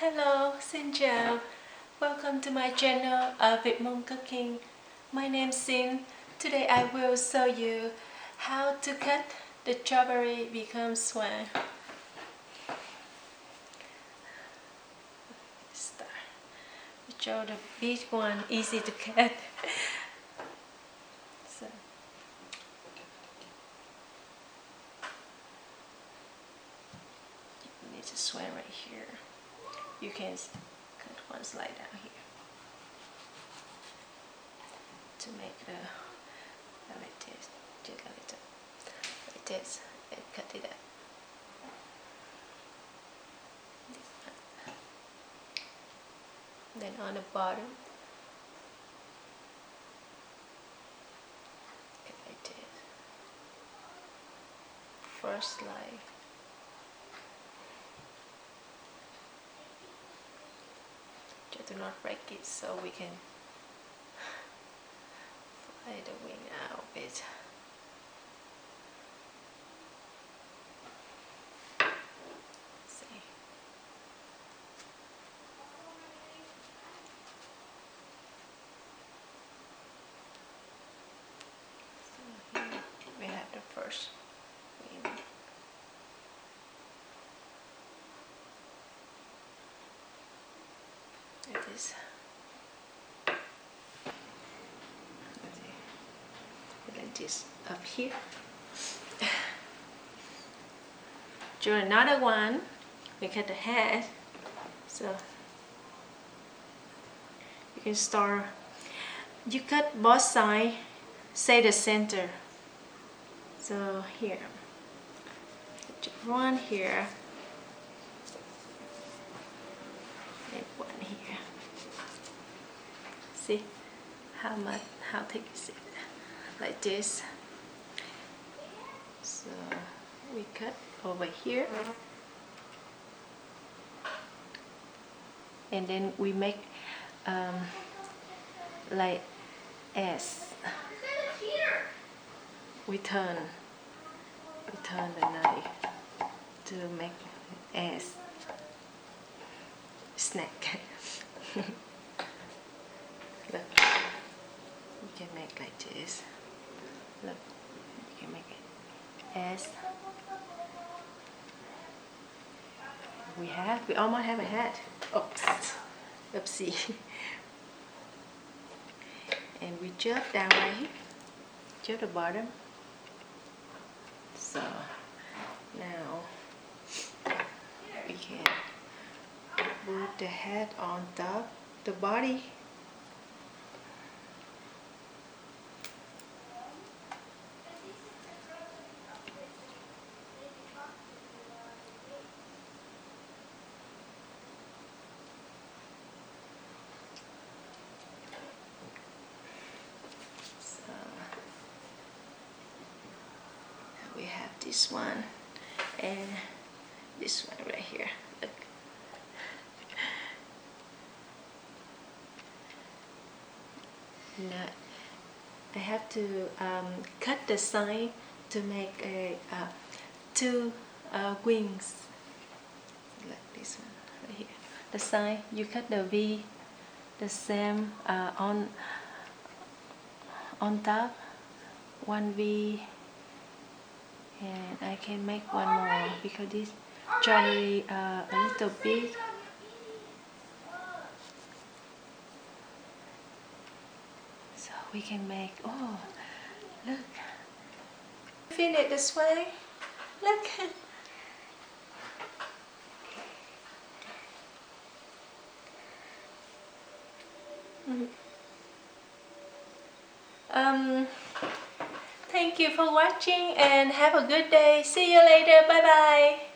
Hello, xin chào. Welcome to my channel Việt Mông Cooking. My name is Sin. Today I will show you how to cut the strawberry become swan. Start. We show the big one, easy to cut. So. You need to swan right here. You can cut one slide down here to make the like this, just like this, and cut it up. Then on the bottom, cut like this. First slide. Just do not break it so we can fly the wing out a bit. See. So here we have the first wing. It is. Like this up here. Do another one. We cut the head. So you can start. You cut both sides. Say the center. So here. Just one here. And one here. See how thick is it? Like this. So we cut over here, and then we make like S. We turn the knife to make S. Snack. Look, we can make like this. Look, we can make it S. We almost have a hat. Oops, oopsie. And we jump down right here, jump the bottom. So now we can put the head on top, the body. We have this one and this one right here. Look. Now I have to cut the side to make a two wings. Like this one right here. The side you cut the V, the same on top, one V. And I can make one more because this strawberry a little big. So we can make, oh, look. Finish this way. Look. Thank you for watching and have a good day. See you later. Bye bye.